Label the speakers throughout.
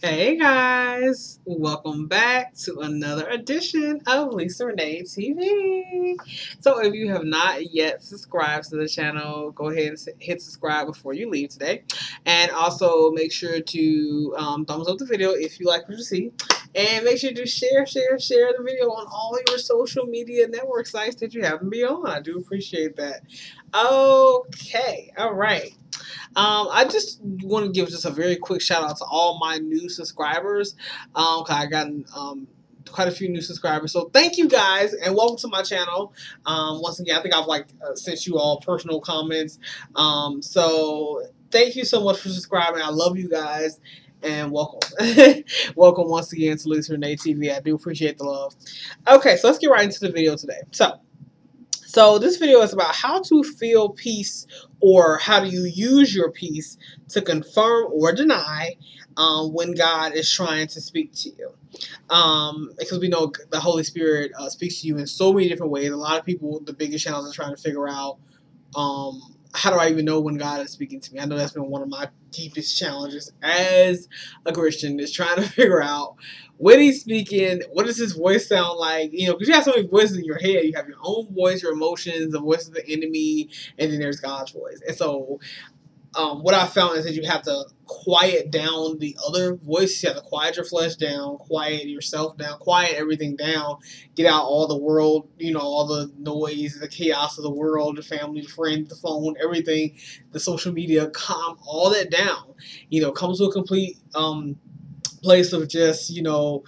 Speaker 1: Hey guys, welcome back to another edition of Lisa Renee TV. So if you have not yet subscribed to the channel, go ahead and hit subscribe before you leave today. And also make sure to thumbs up the video if you like what you see. And make sure to share the video on all your social media network sites that you happen to be on. I do appreciate that. Okay, all right. I just want to give just a very quick shout out to all my new subscribers. Cause I got quite a few new subscribers. So thank you guys and welcome to my channel. Once again, I think I've sent you all personal comments. So thank you so much for subscribing. I love you guys and welcome. Welcome once again to Lisa Renee TV. I do appreciate the love. Okay, so let's get right into the video today. So this video is about how to feel peace, or how do you use your peace to confirm or deny when God is trying to speak to you. Because we know the Holy Spirit speaks to you in so many different ways. A lot of people, the biggest challenge is trying to figure out how do I even know when God is speaking to me? I know that's been one of my deepest challenges as a Christian, is trying to figure out when he's speaking, what does his voice sound like? You know, because you have so many voices in your head. You have your own voice, your emotions, the voice of the enemy, and then there's God's voice. And so what I found is that you have to quiet down the other voices. You have to quiet your flesh down, quiet yourself down, quiet everything down, get out all the world, you know, all the noise, the chaos of the world, the family, the friends, the phone, everything, the social media, calm all that down. You know, come to a complete place of just, you know,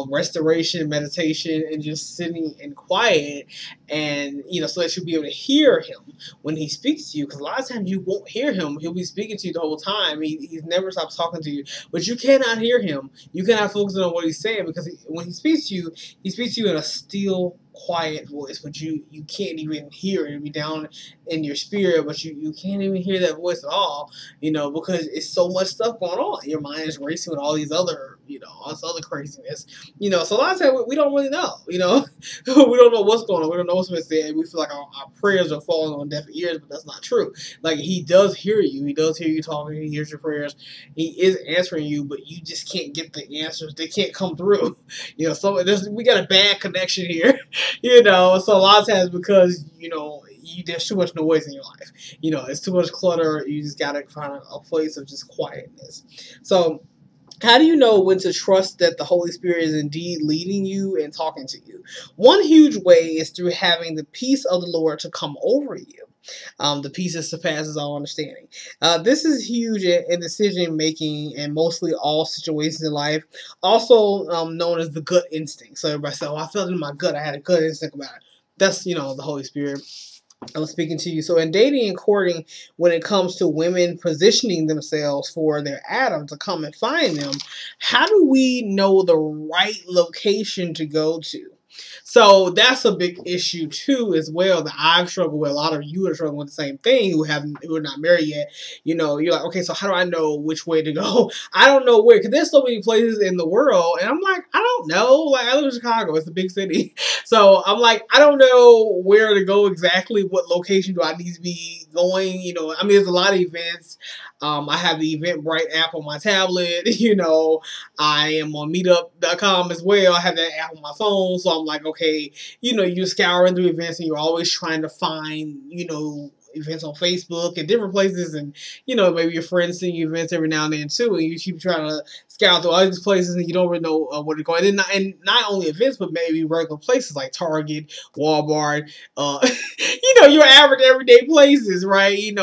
Speaker 1: restoration, meditation, and just sitting in quiet, and, you know, so that you'll be able to hear him when he speaks to you, because a lot of times you won't hear him. He'll be speaking to you the whole time. He never stops talking to you, but you cannot hear him. You cannot focus on what he's saying, because when he speaks to you in a still, quiet voice, but you can't even hear it. It'll be down in your spirit, but you can't even hear that voice at all, you know, because it's so much stuff going on. Your mind is racing with all these other, you know, all this other craziness, you know. So a lot of times we don't really know, you know. We don't know what's going on. We don't know what's been said. We feel like our prayers are falling on deaf ears, but that's not true. Like, he does hear you. He does hear you talking. He hears your prayers. He is answering you, but you just can't get the answers. They can't come through. You know, so we got a bad connection here. You know, so a lot of times, because, you know, there's too much noise in your life. You know, it's too much clutter. You just got to find a place of just quietness. So how do you know when to trust that the Holy Spirit is indeed leading you and talking to you? One huge way is through having the peace of the Lord to come over you. The peace that surpasses all understanding. This is huge in decision making and mostly all situations in life. Also known as the gut instinct. So everybody said, "Oh, I felt it in my gut. I had a gut instinct about it." That's, you know, the Holy Spirit. I'm speaking to you. So in dating and courting, when it comes to women positioning themselves for their Adam to come and find them, how do we know the right location to go to? So that's a big issue too, as well, that I've struggled with. A lot of you are struggling with the same thing, who are not married yet. You know, you're like, okay, so how do I know which way to go? I don't know where, because there's so many places in the world, and I'm like, I don't know. Like, I live in Chicago, it's a big city, so I'm like, I don't know where to go exactly. What location do I need to be going? You know, I mean, there's a lot of events. I have the Eventbrite app on my tablet. You know, I am on Meetup.com as well. I have that app on my phone, so I'm like, okay, you know, you're scouring through events and you're always trying to find, you know, events on Facebook and different places, and, you know, maybe your friends send you events every now and then too, and you keep trying to scout through all these places and you don't really know where to go. And not only events, but maybe regular places like Target, Walmart, you know, your average everyday places, right? You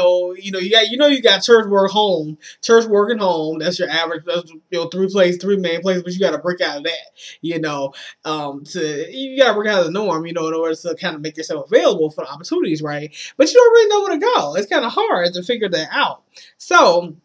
Speaker 1: got church, work, home, church, work, and home. That's your average. That's, you know, three main places, but you got to break out of that. You know, you got to break out of the norm, you know, in order to kind of make yourself available for the opportunities, right? But you don't really know where to go. It's kind of hard to figure that out. So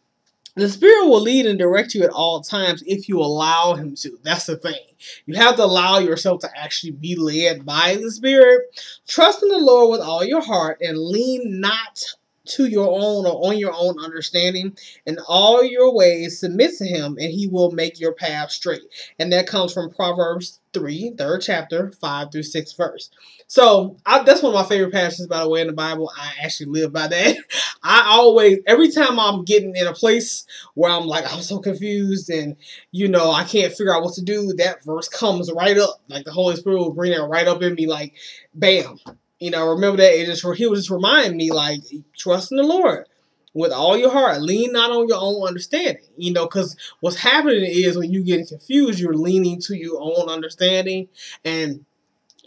Speaker 1: the Spirit will lead and direct you at all times if you allow Him to. That's the thing. You have to allow yourself to actually be led by the Spirit. Trust in the Lord with all your heart and lean not to your own or on your own understanding. In all your ways submit to him, and he will make your path straight. And that comes from Proverbs 3, 3rd chapter, 5 through 6 verse. So that's one of my favorite passages, by the way, in the Bible. I actually live by that. I always, every time I'm getting in a place where I'm like, I'm so confused and, I can't figure out what to do, that verse comes right up. Like the Holy Spirit will bring it right up in me, like, bam. Remember that. He will just remind me, like, trust in the Lord with all your heart. Lean not on your own understanding. Because what's happening is when you get confused, you're leaning to your own understanding, and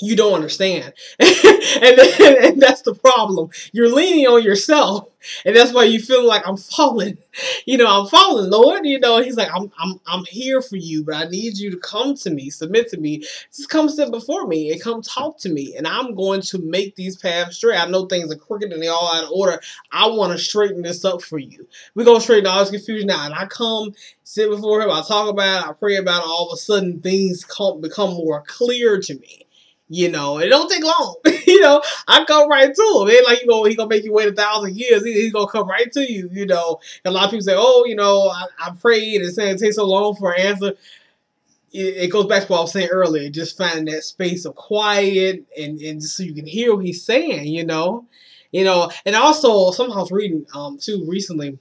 Speaker 1: you don't understand. and that's the problem. You're leaning on yourself, and that's why you feel like, I'm falling. I'm falling, Lord. He's like, I'm here for you, but I need you to come to me, submit to me. Just come sit before me and come talk to me, and I'm going to make these paths straight. I know things are crooked and they're all out of order. I want to straighten this up for you. We're going to straighten all this confusion out. And I come, sit before him, I talk about it, I pray about it, all of a sudden things become more clear to me. It don't take long. I come right to him. It ain't like he gonna make you wait 1,000 years. He's gonna come right to you. A lot of people say, oh, I prayed and saying it takes so long for an answer. It goes back to what I was saying earlier. Just finding that space of quiet and just so you can hear what he's saying. And also something I was reading too recently.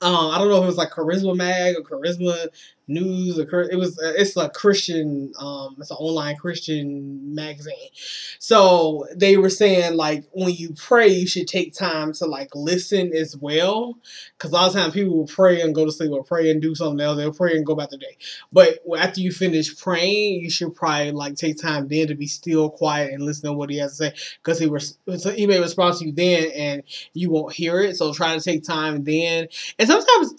Speaker 1: I don't know if it was like Charisma Mag or Charisma News or it's a Christian it's an online Christian magazine. So they were saying, like, when you pray, you should take time to, like, listen as well, because a lot of times people will pray and go to sleep, or pray and do something else. They'll pray and go about their day. But after you finish praying, you should probably, like, take time then to be still, quiet, and listen to what he has to say, because he may respond to you then and you won't hear it. So try to take time then. And sometimes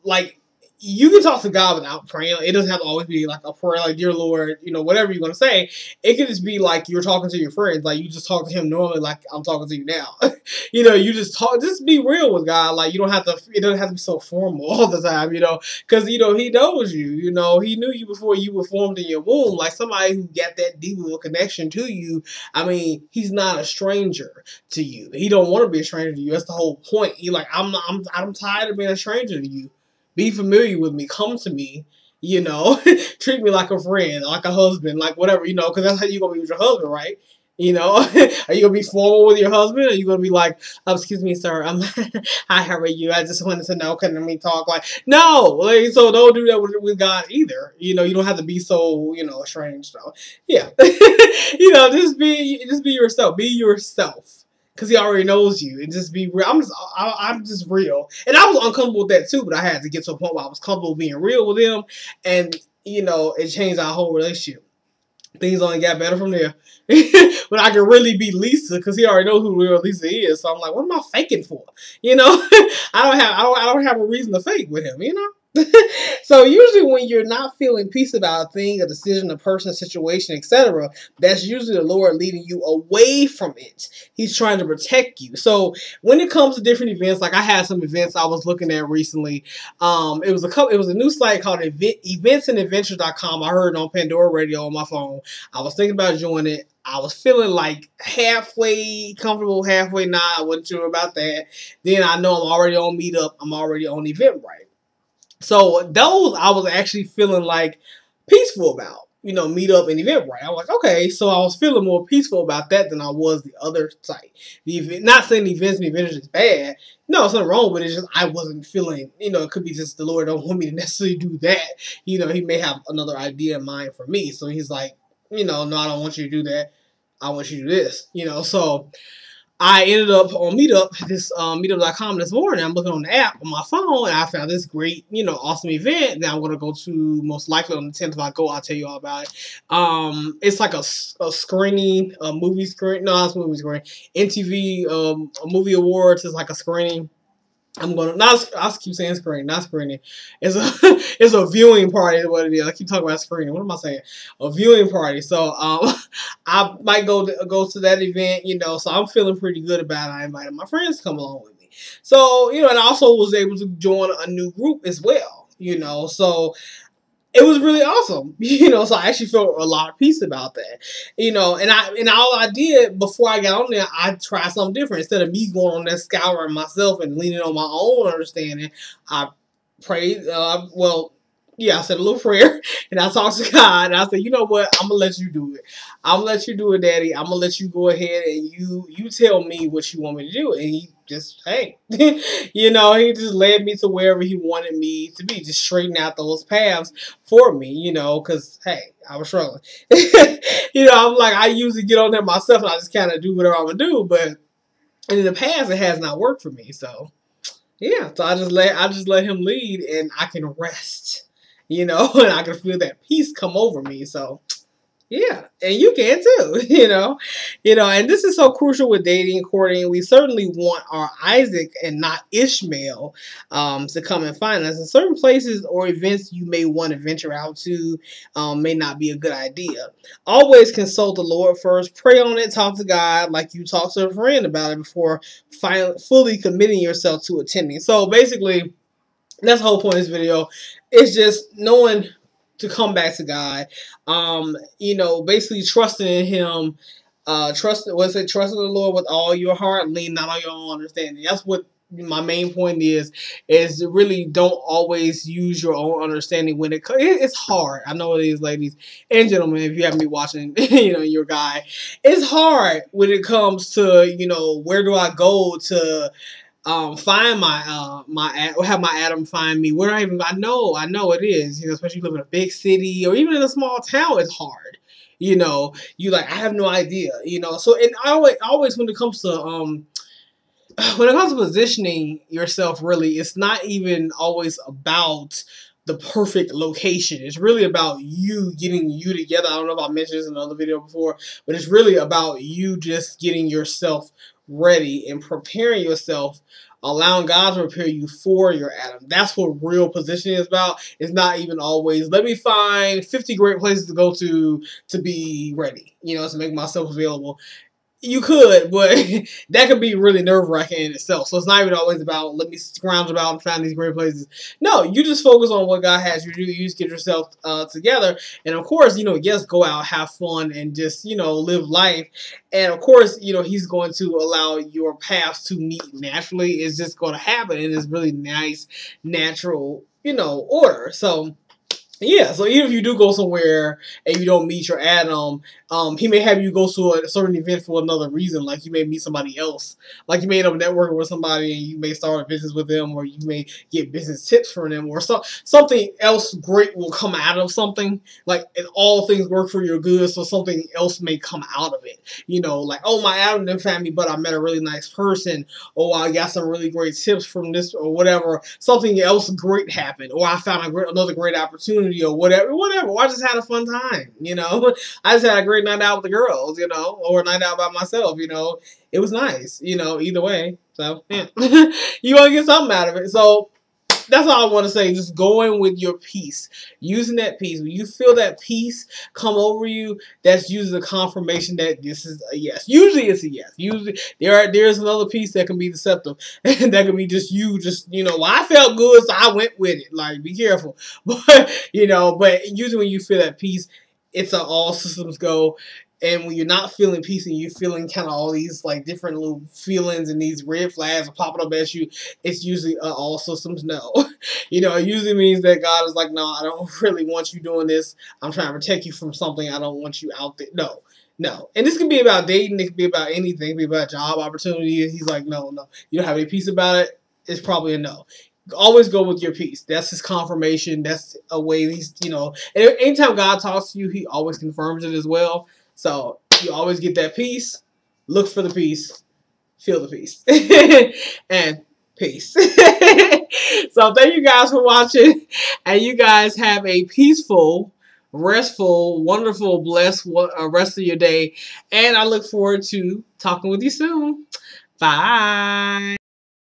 Speaker 1: like, you can talk to God without praying. It doesn't have to always be like a prayer, like, dear Lord, whatever you're going to say. It could just be like you're talking to your friends. Like, you just talk to him normally, like I'm talking to you now. You just talk, just be real with God. Like, it doesn't have to be so formal all the time, because, he knows you. He knew you before you were formed in your womb. Like, somebody who got that deep of a connection to you, I mean, he's not a stranger to you. He don't want to be a stranger to you. That's the whole point. He like, I'm tired of being a stranger to you. Be familiar with me. Come to me. Treat me like a friend, like a husband, like whatever, because that's how you're going to be with your husband, right? Are you going to be formal with your husband? Or are you going to be like, excuse me, sir, hi, how are you? I just wanted to know, can we talk? Like, no, like, so don't do that with God either. You don't have to be so, estranged. So, yeah. Just be yourself. Be yourself. Because he already knows you, and just be real. I'm just real. And I was uncomfortable with that too, but I had to get to a point where I was comfortable being real with him. And, it changed our whole relationship. Things only got better from there. But I could really be Lisa, because he already knows who real Lisa is. So I'm like, what am I faking for? I don't have a reason to fake with him, So usually when you're not feeling peace about a thing, a decision, a person, a situation, etc., that's usually the Lord leading you away from it. He's trying to protect you. So when it comes to different events, like I had some events I was looking at recently. It was a new site called eventsandadventures.com. I heard it on Pandora Radio on my phone. I was thinking about joining it. I was feeling like halfway comfortable, halfway not. I wasn't sure about that. Then I know I'm already on Meetup. I'm already on Eventbrite. So those I was actually feeling like peaceful about, Meetup and Eventbrite. I was like, okay, so I was feeling more peaceful about that than I was the other site. Not saying the events and adventures is bad. No, there's nothing wrong with it. It's just I wasn't feeling, it could be just the Lord don't want me to necessarily do that. He may have another idea in mind for me. So he's like, no, I don't want you to do that. I want you to do this, So I ended up on Meetup, Meetup.com this morning. I'm looking on the app on my phone, and I found this great, awesome event that I'm going to go to most likely on the 10th. If I go, I'll tell you all about it. It's like a screening, a movie screen. No, it's a movie screen. MTV movie awards is like a screening. I keep saying screening, not screening. It's a viewing party is what it is. I keep talking about screening. What am I saying? A viewing party. So I might go to that event, so I'm feeling pretty good about it. I invited my friends to come along with me. So, and I also was able to join a new group as well, so it was really awesome, so I actually felt a lot of peace about that, and all I did before I got on there, I tried something different. Instead of me going on that scouring myself and leaning on my own understanding, I prayed. Well, yeah, I said a little prayer, and I talked to God, and I said, you know what, I'm gonna let you do it. I'm gonna let you do it, Daddy. I'm gonna let you go ahead and you tell me what you want me to do, and he just, hey, he just led me to wherever he wanted me to be, just straighten out those paths for me, because, hey, I was struggling. I'm like, I usually get on there myself and I just kind of do whatever I'm going to do. But in the past, it has not worked for me. So, yeah. So I just let him lead and I can rest, and I can feel that peace come over me. So, yeah, and you can too, and this is so crucial with dating and courting. We certainly want our Isaac and not Ishmael to come and find us. In certain places or events you may want to venture out to may not be a good idea. Always consult the Lord first. Pray on it. Talk to God like you talk to a friend about it before fully committing yourself to attending. So basically, that's the whole point of this video. It's just knowing to come back to God. Basically trusting in Him. Trusting the Lord with all your heart, lean not on your own understanding. That's what my main point is to really don't always use your own understanding when it's hard. I know it is, ladies and gentlemen, if you haven't been watching, your guy. It's hard when it comes to, where do I go to find or have my Adam find me. Where I know it is, especially if you live in a big city or even in a small town, it's hard. You like, I have no idea, so, and always when it comes to positioning yourself, really, it's not even always about the perfect location. It's really about you getting you together. I don't know if I mentioned this in another video before, but it's really about you just getting yourself ready and preparing yourself, allowing God to prepare you for your Adam. That's what real positioning is about. It's not even always, let me find 50 great places to go to be ready, to make myself available. You could, but that could be really nerve-wracking in itself. So it's not even always about, let me scrounge about and find these great places. No, you just focus on what God has you do. You just get yourself together. And of course, yes, go out, have fun, and just, live life. And of course, He's going to allow your paths to meet naturally. It's just going to happen in this really nice, natural, order. So, yeah, so even if you do go somewhere and you don't meet your Adam, he may have you go to a certain event for another reason. Like you may meet somebody else. Like you may end up networking with somebody and you may start a business with them, or you may get business tips from them, or something else great will come out of something. Like, and all things work for your good, so something else may come out of it. Like, oh, my Adam didn't find me, but I met a really nice person. Or I got some really great tips from this, or whatever. Something else great happened. Or I found another great opportunity, or whatever. Or I just had a fun time, I just had a great night out with the girls, or a night out by myself, it was nice, either way. So, yeah. You want to get something out of it. So, that's all I want to say. Just going with your peace. Using that peace. When you feel that peace come over you, that's usually a confirmation that this is a yes. Usually it's a yes. Usually there's another piece that can be deceptive. And that can be just you, well, I felt good, so I went with it. Like, be careful. But, but usually when you feel that peace, it's all systems go. And when you're not feeling peace and you're feeling kind of all these like different little feelings and these red flags are popping up at you, it's usually all systems no. It usually means that God is like, no, I don't really want you doing this. I'm trying to protect you from something. I don't want you out there. No. And this can be about dating. It can be about anything. It can be about job opportunity. He's like, no. You don't have any peace about it. It's probably a no. Always go with your peace. That's his confirmation. That's a way he's, and anytime God talks to you, he always confirms it as well. So you always get that peace. Look for the peace. Feel the peace. And peace. So thank you guys for watching. And you guys have a peaceful, restful, wonderful, blessed rest of your day. And I look forward to talking with you soon. Bye.